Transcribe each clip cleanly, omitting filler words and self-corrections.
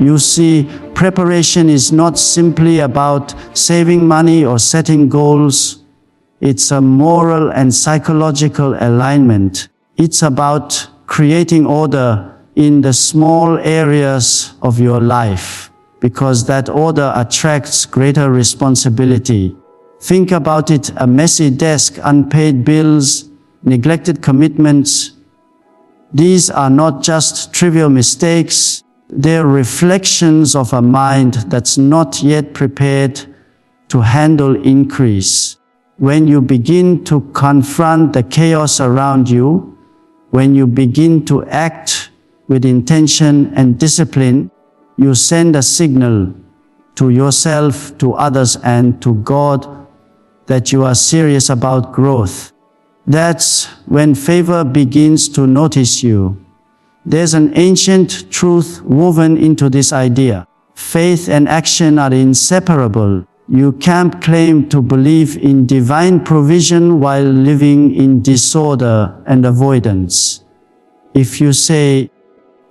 You see, preparation is not simply about saving money or setting goals. It's a moral and psychological alignment. It's about creating order in the small areas of your life, because that order attracts greater responsibility. Think about it: a messy desk, unpaid bills, neglected commitments. These are not just trivial mistakes. They're reflections of a mind that's not yet prepared to handle increase. When you begin to confront the chaos around you, when you begin to act with intention and discipline, you send a signal to yourself, to others, and to God that you are serious about growth. That's when favor begins to notice you. There's an ancient truth woven into this idea. Faith and action are inseparable. You can't claim to believe in divine provision while living in disorder and avoidance. If you say,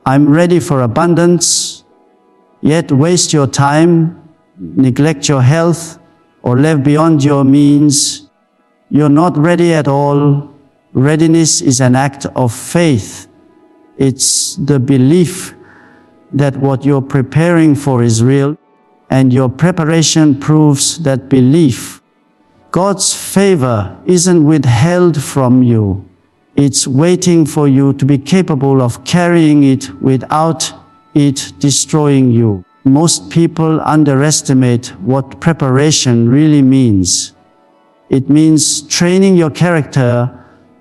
"I'm ready for abundance," yet waste your time, neglect your health, or live beyond your means, you're not ready at all. Readiness is an act of faith. It's the belief that what you're preparing for is real, and your preparation proves that belief. God's favor isn't withheld from you. It's waiting for you to be capable of carrying it without it destroying you. Most people underestimate what preparation really means. It means training your character,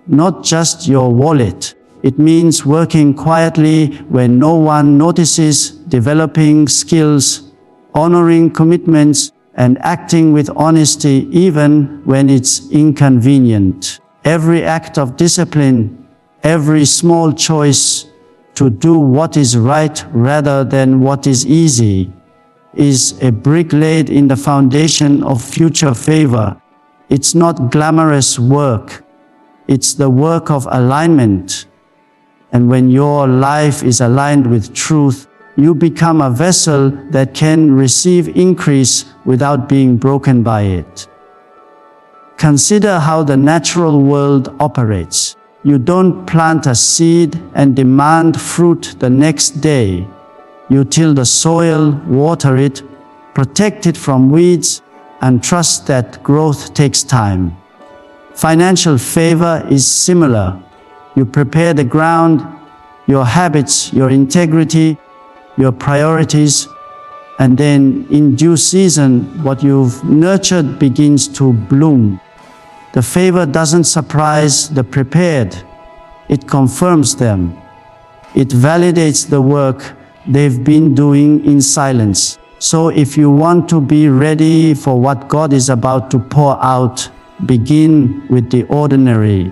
not just your wallet. It means working quietly when no one notices, developing skills, honoring commitments, and acting with honesty even when it's inconvenient. Every act of discipline, every small choice to do what is right rather than what is easy, is a brick laid in the foundation of future favor. It's not glamorous work. It's the work of alignment. And when your life is aligned with truth, you become a vessel that can receive increase without being broken by it. Consider how the natural world operates. You don't plant a seed and demand fruit the next day. You till the soil, water it, protect it from weeds, and trust that growth takes time. Financial favor is similar. You prepare the ground, your habits, your integrity, your priorities, and then in due season, what you've nurtured begins to bloom. The favor doesn't surprise the prepared. It confirms them. It validates the work they've been doing in silence. So if you want to be ready for what God is about to pour out, begin with the ordinary.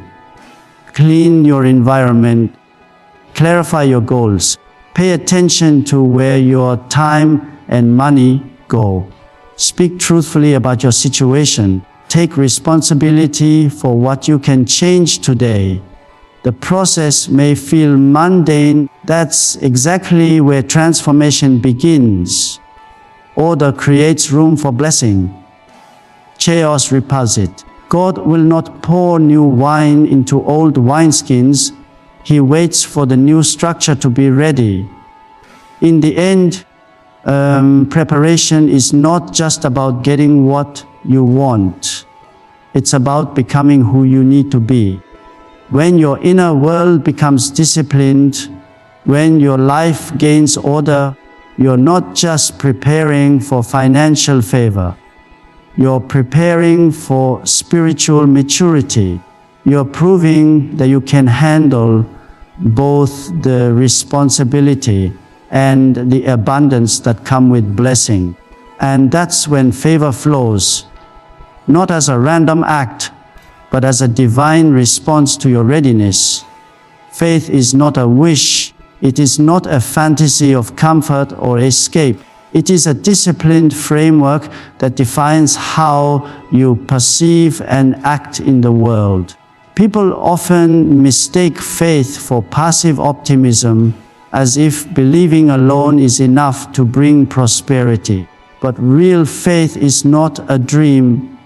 Clean your environment. Clarify your goals. Pay attention to where your time and money go. Speak truthfully about your situation. Take responsibility for what you can change today. The process may feel mundane. That's exactly where transformation begins. Order creates room for blessing. Chaos repels it. God will not pour new wine into old wineskins. He waits for the new structure to be ready. In the end, preparation is not just about getting what you want. It's about becoming who you need to be. When your inner world becomes disciplined, when your life gains order, you're not just preparing for financial favor. You're preparing for spiritual maturity. You're proving that you can handle both the responsibility and the abundance that come with blessing. And that's when favor flows, not as a random act, but as a divine response to your readiness. Faith is not a wish. It is not a fantasy of comfort or escape. It is a disciplined framework that defines how you perceive and act in the world. People often mistake faith for passive optimism, as if believing alone is enough to bring prosperity. But real faith is not a dream.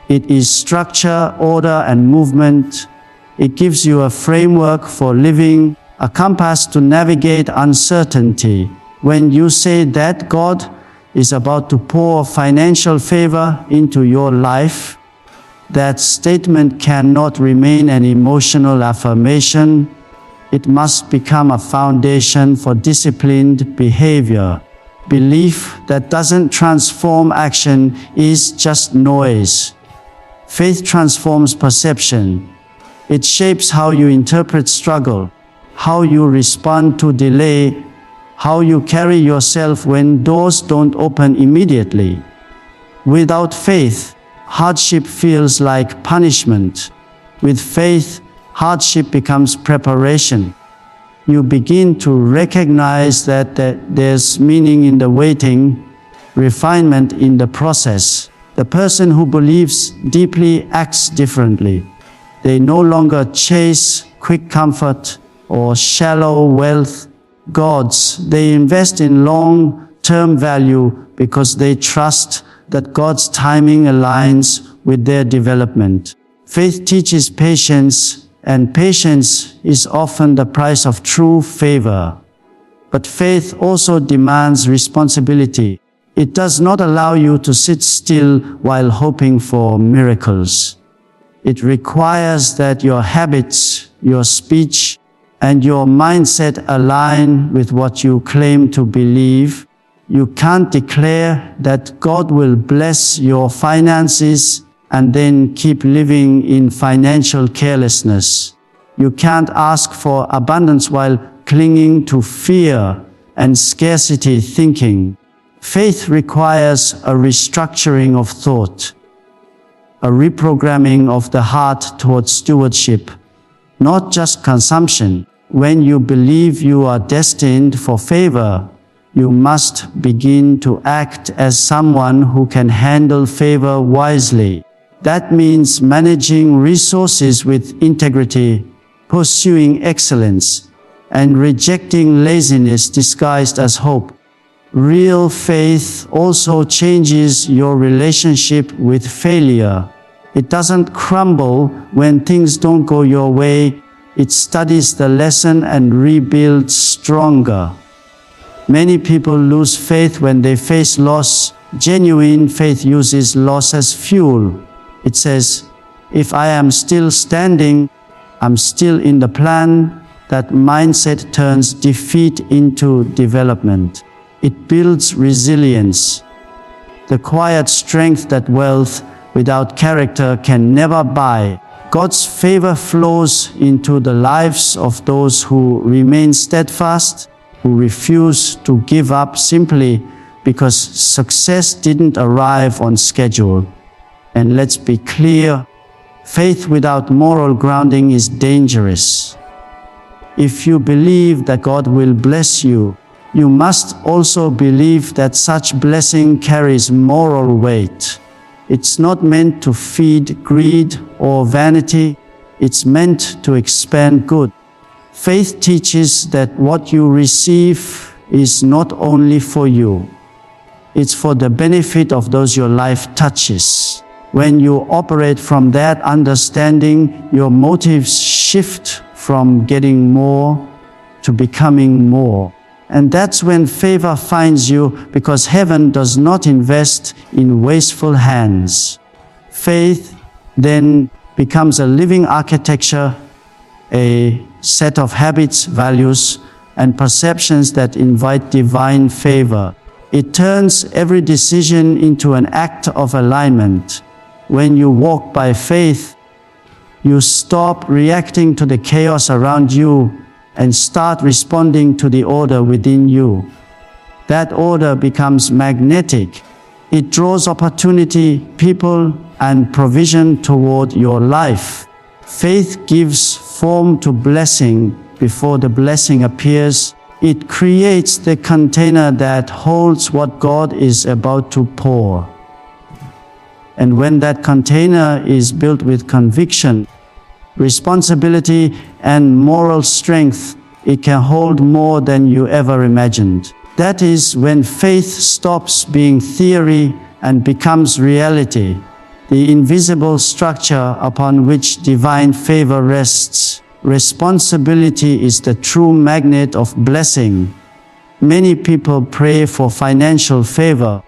It is structure, order, and movement. It gives you a framework for living, a compass to navigate uncertainty. When you say that God is about to pour financial favor into your life, that statement cannot remain an emotional affirmation. It must become a foundation for disciplined behavior. Belief that doesn't transform action is just noise. Faith transforms perception. It shapes how you interpret struggle, how you respond to delay, how you carry yourself when doors don't open immediately. Without faith, hardship feels like punishment. With faith, hardship becomes preparation. You begin to recognize that there's meaning in the waiting, refinement in the process. The person who believes deeply acts differently. They no longer chase quick comfort or shallow wealth gods. They invest in long-term value because they trust that God's timing aligns with their development. Faith teaches patience, and patience is often the price of true favor. But faith also demands responsibility. It does not allow you to sit still while hoping for miracles. It requires that your habits, your speech, and your mindset align with what you claim to believe. You can't declare that God will bless your finances and then keep living in financial carelessness. You can't ask for abundance while clinging to fear and scarcity thinking. Faith requires a restructuring of thought, a reprogramming of the heart towards stewardship, not just consumption. When you believe you are destined for favor, you must begin to act as someone who can handle favor wisely. That means managing resources with integrity, pursuing excellence, and rejecting laziness disguised as hope. Real faith also changes your relationship with failure. It doesn't crumble when things don't go your way. It studies the lesson and rebuilds stronger. Many people lose faith when they face loss. Genuine faith uses loss as fuel. It says, if I am still standing, I'm still in the plan. That mindset turns defeat into development. It builds resilience, the quiet strength that wealth without character can never buy. God's favor flows into the lives of those who remain steadfast, who refuse to give up simply because success didn't arrive on schedule. And let's be clear, faith without moral grounding is dangerous. If you believe that God will bless you, you must also believe that such blessing carries moral weight. It's not meant to feed greed or vanity. It's meant to expand good. Faith teaches that what you receive is not only for you. It's for the benefit of those your life touches. When you operate from that understanding, your motives shift from getting more to becoming more. And that's when favor finds you, because heaven does not invest in wasteful hands. Faith then becomes a living architecture, a set of habits, values, and perceptions that invite divine favor. It turns every decision into an act of alignment. When you walk by faith, you stop reacting to the chaos around you and start responding to the order within you. That order becomes magnetic. It draws opportunity, people, and provision toward your life. Faith gives form to blessing before the blessing appears. It creates the container that holds what God is about to pour. And when that container is built with conviction, responsibility, and moral strength, it can hold more than you ever imagined. That is when faith stops being theory and becomes reality, the invisible structure upon which divine favor rests. Responsibility is the true magnet of blessing. Many people pray for financial favor,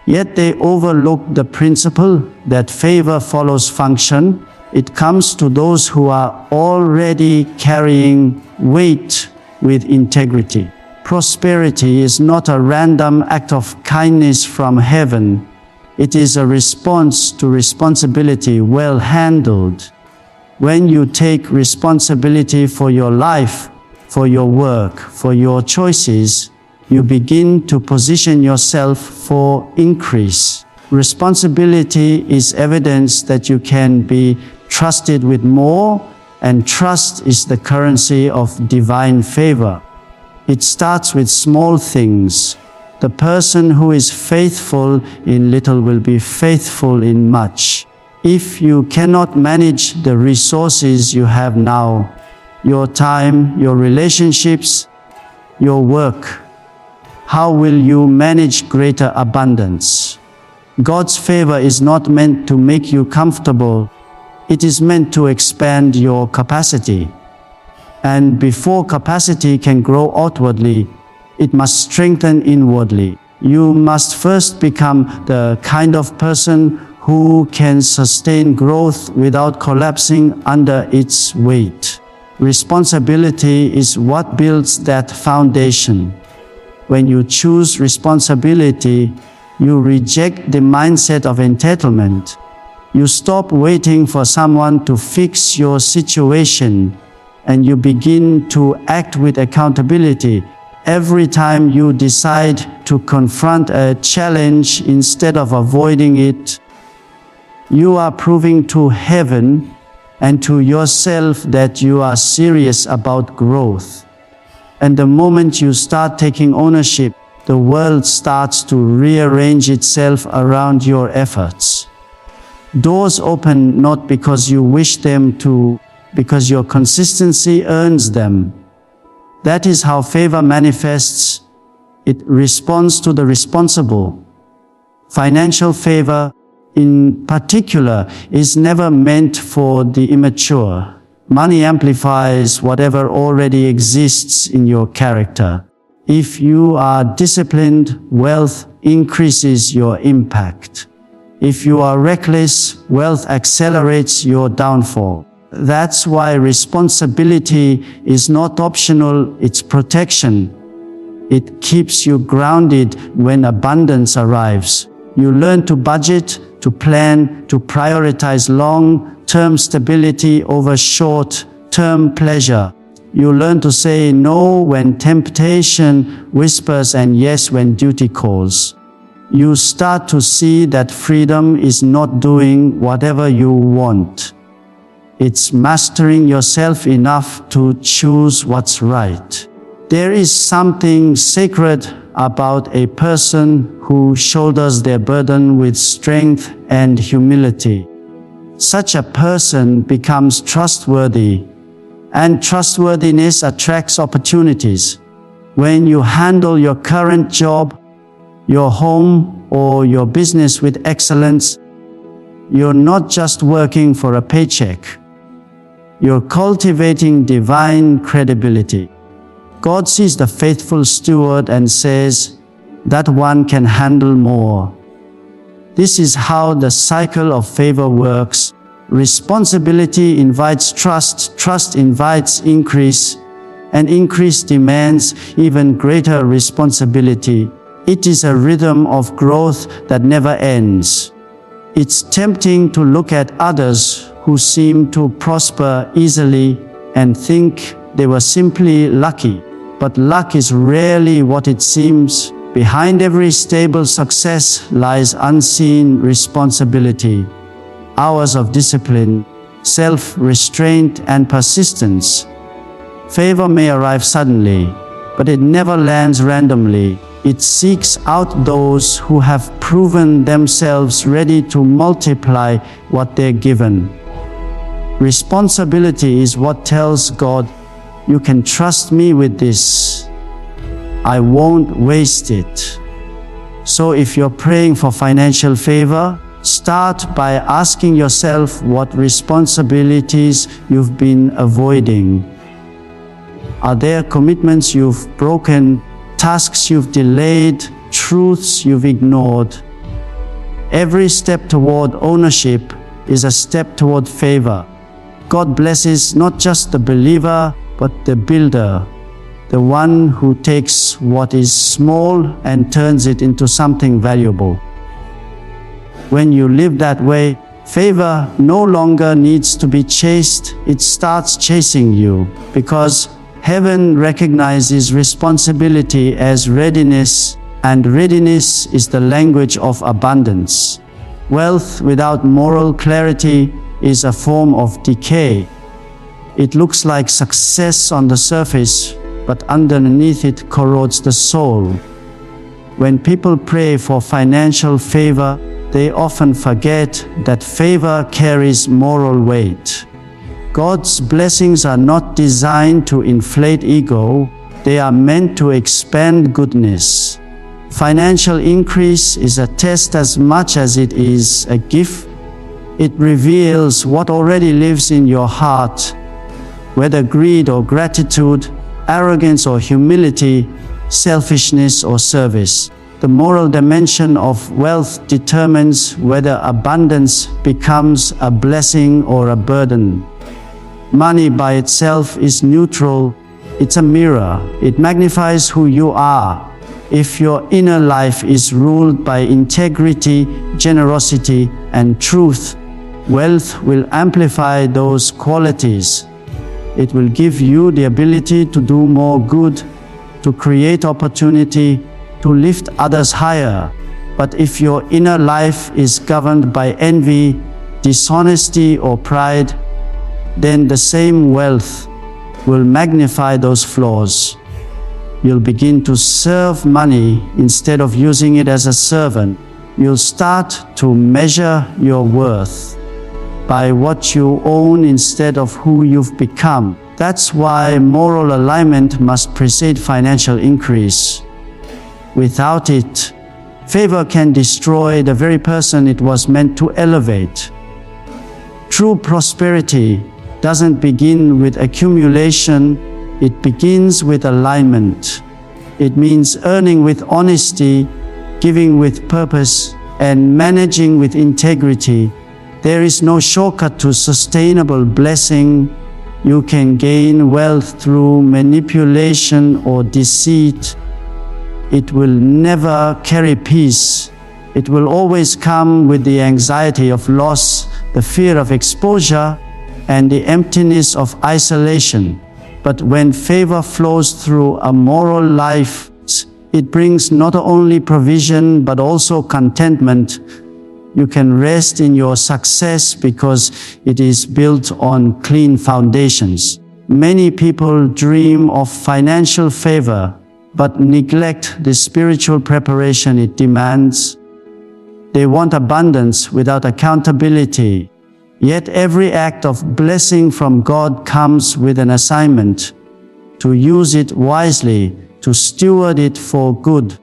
yet they overlook the principle that favor follows function. It comes to those who are already carrying weight with integrity. Prosperity is not a random act of kindness from heaven. It is a response to responsibility well handled. When you take responsibility for your life, for your work, for your choices, you begin to position yourself for increase. Responsibility is evidence that you can be trusted with more, and trust is the currency of divine favor. It starts with small things. The person who is faithful in little will be faithful in much. If you cannot manage the resources you have now, your time, your relationships, your work, how will you manage greater abundance? God's favor is not meant to make you comfortable. It is meant to expand your capacity. And before capacity can grow outwardly, it must strengthen inwardly. You must first become the kind of person who can sustain growth without collapsing under its weight. Responsibility is what builds that foundation. When you choose responsibility, you reject the mindset of entitlement. You stop waiting for someone to fix your situation, and you begin to act with accountability. Every time you decide to confront a challenge instead of avoiding it, you are proving to heaven and to yourself that you are serious about growth. And the moment you start taking ownership, the world starts to rearrange itself around your efforts. Doors open not because you wish them to, because your consistency earns them. That is how favor manifests. It responds to the responsible. Financial favor, in particular, is never meant for the immature. Money amplifies whatever already exists in your character. If you are disciplined, wealth increases your impact. If you are reckless, wealth accelerates your downfall. That's why responsibility is not optional, it's protection. It keeps you grounded when abundance arrives. You learn to budget, to plan, to prioritize long-term stability over short-term pleasure. You learn to say no when temptation whispers and yes when duty calls. You start to see that freedom is not doing whatever you want. It's mastering yourself enough to choose what's right. There is something sacred about a person who shoulders their burden with strength and humility. Such a person becomes trustworthy, and trustworthiness attracts opportunities. When you handle your current job, your home, or your business with excellence, you're not just working for a paycheck. You're cultivating divine credibility. God sees the faithful steward and says, that one can handle more. This is how the cycle of favor works. Responsibility invites trust, trust invites increase, and increase demands even greater responsibility. It is a rhythm of growth that never ends. It's tempting to look at others who seem to prosper easily and think they were simply lucky. But luck is rarely what it seems. Behind every stable success lies unseen responsibility. Hours of discipline, self-restraint, and persistence. Favor may arrive suddenly, but it never lands randomly. It seeks out those who have proven themselves ready to multiply what they're given. Responsibility is what tells God, You can trust me with this. I won't waste it. So if you're praying for financial favor, start by asking yourself what responsibilities you've been avoiding. Are there commitments you've broken, tasks you've delayed, truths you've ignored? Every step toward ownership is a step toward favor. God blesses not just the believer, but the builder, the one who takes what is small and turns it into something valuable. When you live that way, favor no longer needs to be chased, it starts chasing you, because heaven recognizes responsibility as readiness, and readiness is the language of abundance. Wealth without moral clarity is a form of decay. It looks like success on the surface, but underneath it corrodes the soul. When people pray for financial favor, they often forget that favor carries moral weight. God's blessings are not designed to inflate ego, they are meant to expand goodness. Financial increase is a test as much as it is a gift. It reveals what already lives in your heart, whether greed or gratitude, arrogance or humility, selfishness or service. The moral dimension of wealth determines whether abundance becomes a blessing or a burden. Money by itself is neutral. It's a mirror. It magnifies who you are. If your inner life is ruled by integrity, generosity, and truth, wealth will amplify those qualities. It will give you the ability to do more good, to create opportunity, to lift others higher. But if your inner life is governed by envy, dishonesty, or pride, then the same wealth will magnify those flaws. You'll begin to serve money instead of using it as a servant. You'll start to measure your worth by what you own instead of who you've become. That's why moral alignment must precede financial increase. Without it, favor can destroy the very person it was meant to elevate. True prosperity doesn't begin with accumulation, it begins with alignment. It means earning with honesty, giving with purpose, and managing with integrity. There is no shortcut to sustainable blessing. You can gain wealth through manipulation or deceit. It will never carry peace. It will always come with the anxiety of loss, the fear of exposure, and the emptiness of isolation. But when favor flows through a moral life, it brings not only provision but also contentment. You can rest in your success because it is built on clean foundations. Many people dream of financial favor but neglect the spiritual preparation it demands. They want abundance without accountability. Yet every act of blessing from God comes with an assignment: to use it wisely, to steward it for good.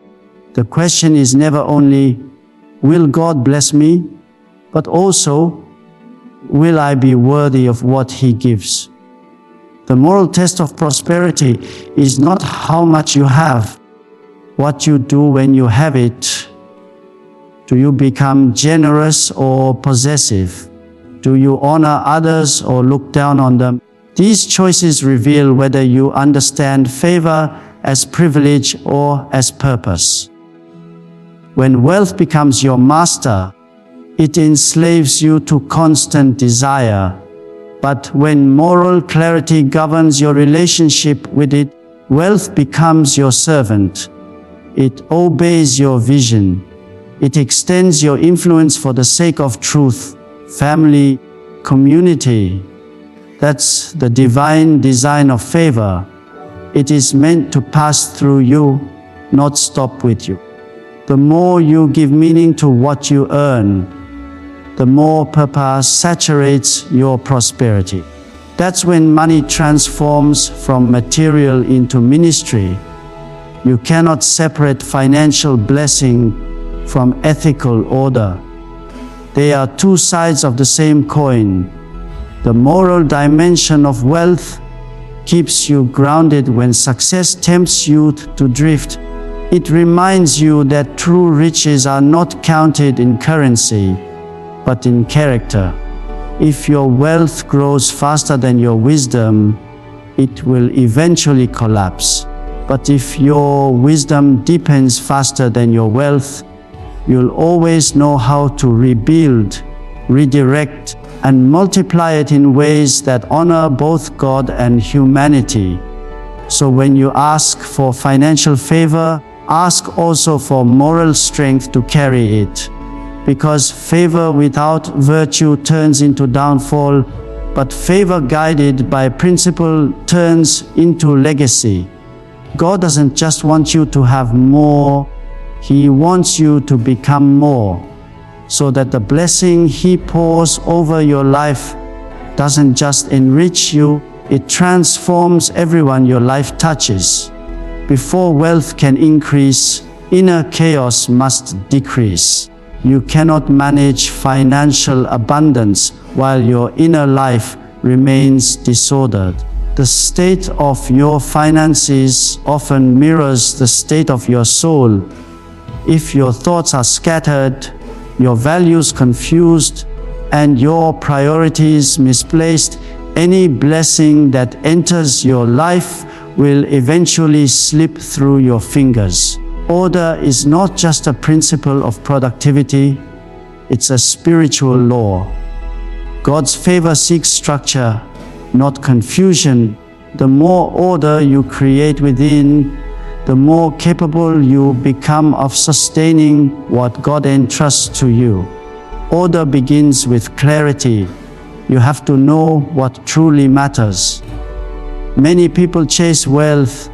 The question is never only, will God bless me? But also, will I be worthy of what He gives? The moral test of prosperity is not how much you have, what you do when you have it. Do you become generous or possessive? Do you honor others or look down on them? These choices reveal whether you understand favor as privilege or as purpose. When wealth becomes your master, it enslaves you to constant desire. But when moral clarity governs your relationship with it, wealth becomes your servant. It obeys your vision. It extends your influence for the sake of truth, family, community. That's the divine design of favor. It is meant to pass through you, not stop with you. The more you give meaning to what you earn, the more purpose saturates your prosperity. That's when money transforms from material into ministry. You cannot separate financial blessing from ethical order. They are two sides of the same coin. The moral dimension of wealth keeps you grounded when success tempts you to drift. It reminds you that true riches are not counted in currency, but in character. If your wealth grows faster than your wisdom, it will eventually collapse. But if your wisdom deepens faster than your wealth, you'll always know how to rebuild, redirect, and multiply it in ways that honor both God and humanity. So when you ask for financial favor, ask also for moral strength to carry it. Because favor without virtue turns into downfall, but favor guided by principle turns into legacy. God doesn't just want you to have more, He wants you to become more, so that the blessing He pours over your life doesn't just enrich you, it transforms everyone your life touches. Before wealth can increase, inner chaos must decrease. You cannot manage financial abundance while your inner life remains disordered. The state of your finances often mirrors the state of your soul. If your thoughts are scattered, your values confused, and your priorities misplaced, any blessing that enters your life will eventually slip through your fingers. Order is not just a principle of productivity, it's a spiritual law. God's favor seeks structure, not confusion. The more order you create within, the more capable you become of sustaining what God entrusts to you. Order begins with clarity. You have to know what truly matters. Many people chase wealth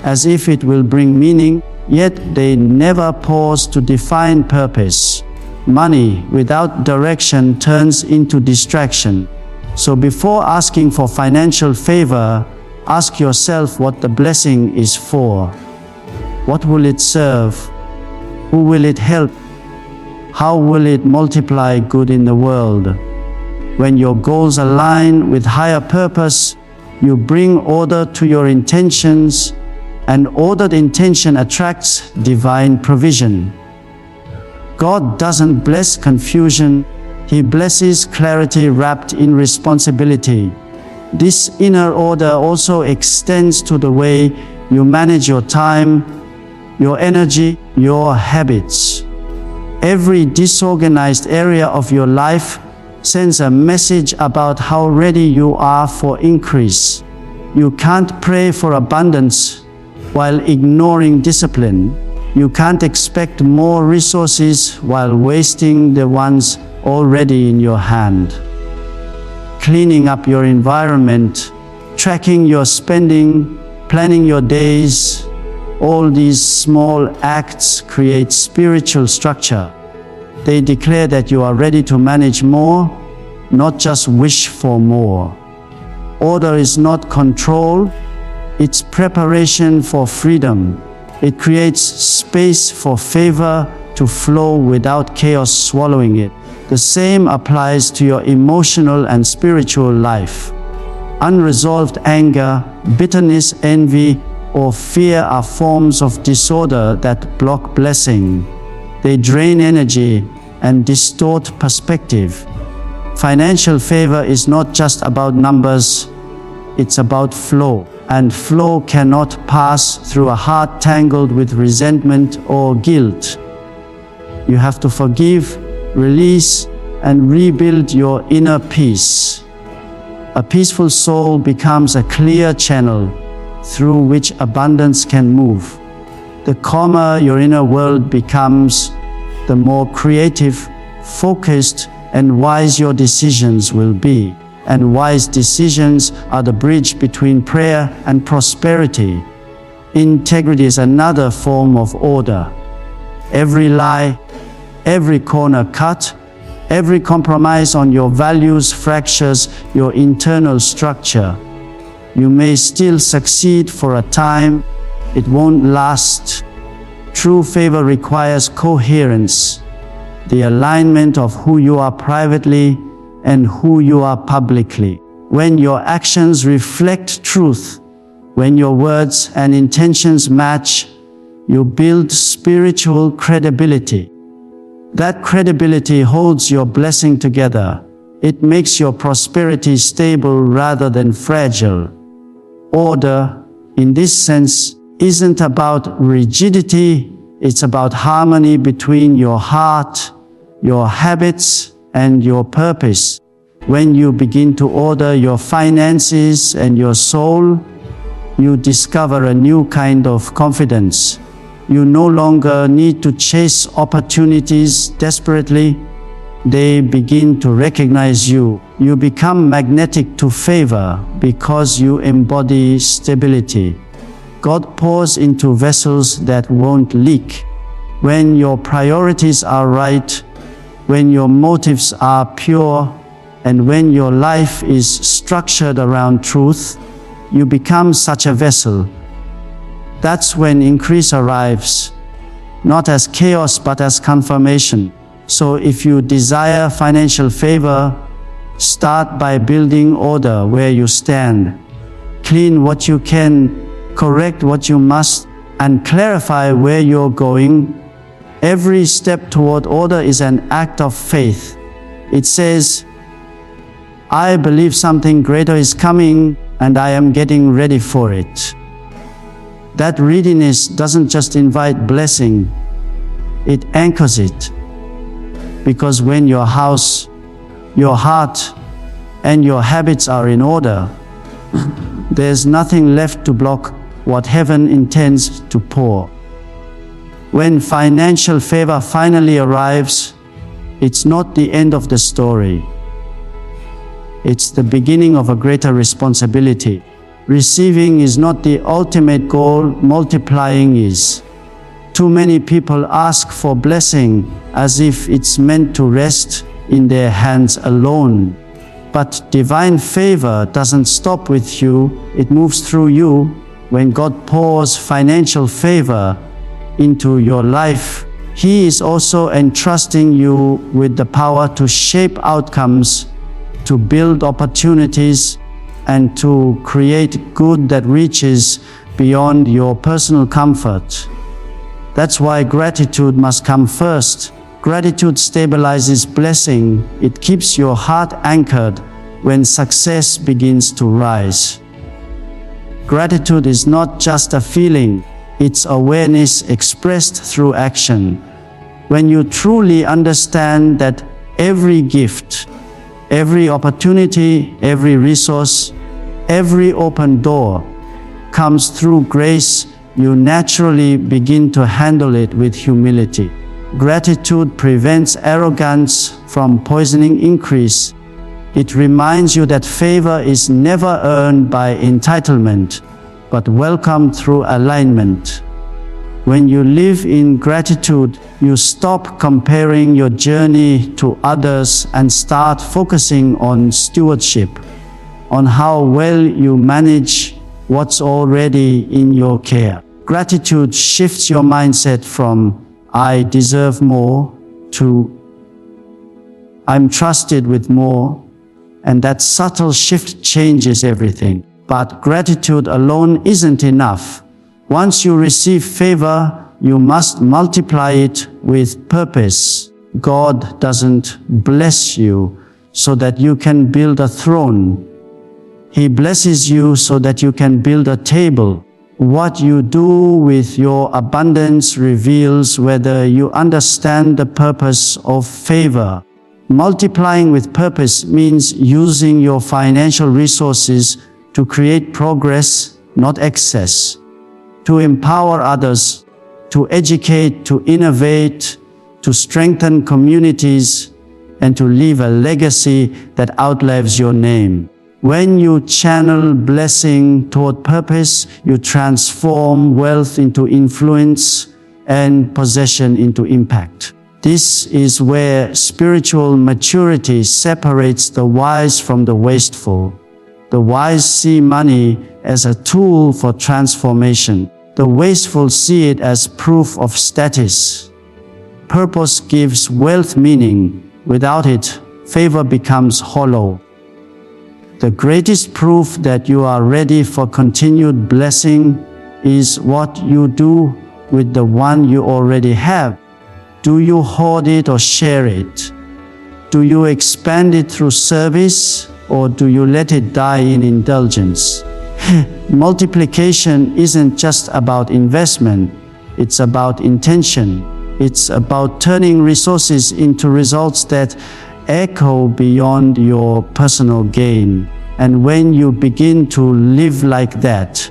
as if it will bring meaning, yet they never pause to define purpose. Money without direction turns into distraction. So before asking for financial favor, ask yourself what the blessing is for. What will it serve? Who will it help? How will it multiply good in the world? When your goals align with higher purpose, you bring order to your intentions. An ordered intention attracts divine provision. God doesn't bless confusion, He blesses clarity wrapped in responsibility. This inner order also extends to the way you manage your time, your energy, your habits. Every disorganized area of your life sends a message about how ready you are for increase. You can't pray for abundance while ignoring discipline. You can't expect more resources while wasting the ones already in your hand. Cleaning up your environment, tracking your spending, planning your days, all these small acts create spiritual structure. They declare that you are ready to manage more, not just wish for more. Order is not control, it's preparation for freedom. It creates space for favor to flow without chaos swallowing it. The same applies to your emotional and spiritual life. Unresolved anger, bitterness, envy, or fear are forms of disorder that block blessing. They drain energy and distort perspective. Financial favor is not just about numbers, it's about flow. And flow cannot pass through a heart tangled with resentment or guilt. You have to forgive, release, and rebuild your inner peace. A peaceful soul becomes a clear channel through which abundance can move. The calmer your inner world becomes, the more creative, focused, and wise your decisions will be. And wise decisions are the bridge between prayer and prosperity. Integrity is another form of order. Every lie, every corner cut, Every compromise on your values fractures your internal structure. You may still succeed for a time, it won't last. True favor requires coherence, the alignment of who you are privately and who you are publicly. When your actions reflect truth, when your words and intentions match, you build spiritual credibility. That credibility holds your blessing together. It makes your prosperity stable rather than fragile. Order, in this sense, isn't about rigidity, it's about harmony between your heart, your habits, and your purpose. When you begin to order your finances and your soul, you discover a new kind of confidence. You no longer need to chase opportunities desperately. They begin to recognize you. You become magnetic to favor because you embody stability. God pours into vessels that won't leak. When your priorities are right, when your motives are pure, and when your life is structured around truth, you become such a vessel. That's when increase arrives, not as chaos but as confirmation. So if you desire financial favor, start by building order where you stand. Clean what you can, correct what you must, and clarify where you're going. Every step toward order is an act of faith. It says, I believe something greater is coming and I am getting ready for it. That readiness doesn't just invite blessing, it anchors it. Because when your house, your heart, and your habits are in order, there's nothing left to block what heaven intends to pour. When financial favor finally arrives, it's not the end of the story. It's the beginning of a greater responsibility. Receiving is not the ultimate goal, multiplying is. Too many people ask for blessing as if it's meant to rest in their hands alone. But divine favor doesn't stop with you, it moves through you. When God pours financial favor into your life, He is also entrusting you with the power to shape outcomes, to build opportunities, and to create good that reaches beyond your personal comfort. That's why gratitude must come first. Gratitude stabilizes blessing. It keeps your heart anchored when success begins to rise. Gratitude is not just a feeling, it's awareness expressed through action. When you truly understand that every gift, every opportunity, every resource, every open door comes through grace, you naturally begin to handle it with humility. Gratitude prevents arrogance from poisoning increase. It reminds you that favor is never earned by entitlement, but welcomed through alignment. When you live in gratitude, you stop comparing your journey to others and start focusing on stewardship, on how well you manage what's already in your care. Gratitude shifts your mindset from I deserve more to I'm trusted with more, and that subtle shift changes everything. But gratitude alone isn't enough. Once you receive favor, you must multiply it with purpose. God doesn't bless you so that you can build a throne. He blesses you so that you can build a table. What you do with your abundance reveals whether you understand the purpose of favor. Multiplying with purpose means using your financial resources to create progress, not excess. To empower others, to educate, to innovate, to strengthen communities, and to leave a legacy that outlives your name. When you channel blessing toward purpose, you transform wealth into influence and possession into impact. This is where spiritual maturity separates the wise from the wasteful. The wise see money as a tool for transformation. The wasteful see it as proof of status. Purpose gives wealth meaning. Without it, favor becomes hollow. The greatest proof that you are ready for continued blessing is what you do with the one you already have. Do you hoard it or share it? Do you expand it through service, or do you let it die in indulgence? Multiplication isn't just about investment, it's about intention. It's about turning resources into results that echo beyond your personal gain. And when you begin to live like that,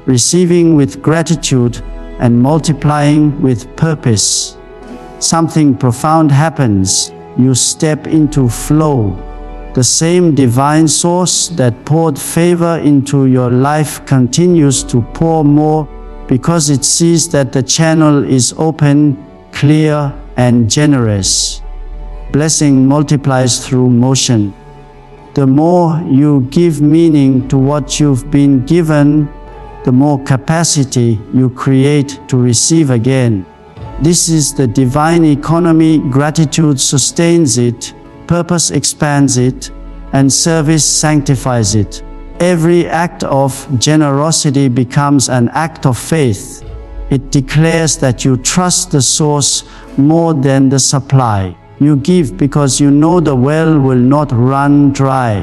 receiving with gratitude and multiplying with purpose, something profound happens. You step into flow. The same divine source that poured favor into your life continues to pour more because it sees that the channel is open, clear, and generous. Blessing multiplies through motion. The more you give meaning to what you've been given, the more capacity you create to receive again. This is the divine economy. Gratitude sustains it, purpose expands it, and service sanctifies it. Every act of generosity becomes an act of faith. It declares that you trust the source more than the supply. You give because you know the well will not run dry.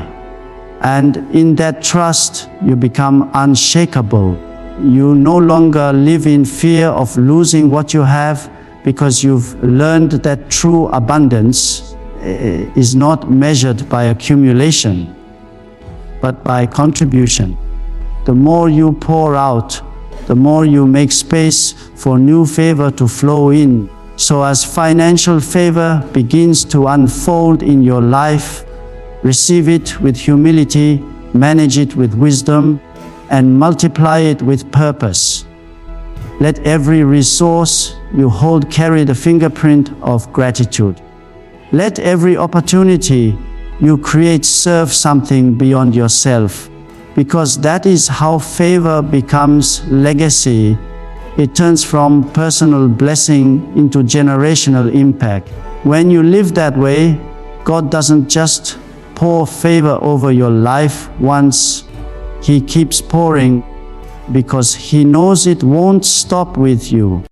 And in that trust, you become unshakable. You no longer live in fear of losing what you have, because you've learned that true abundance is not measured by accumulation, but by contribution. The more you pour out, the more you make space for new favor to flow in. So as financial favor begins to unfold in your life, receive it with humility, manage it with wisdom, and multiply it with purpose. Let every resource you hold carry the fingerprint of gratitude. Let every opportunity you create serve something beyond yourself, because that is how favor becomes legacy. It turns from personal blessing into generational impact. When you live that way, God doesn't just pour favor over your life once. He keeps pouring because He knows it won't stop with you.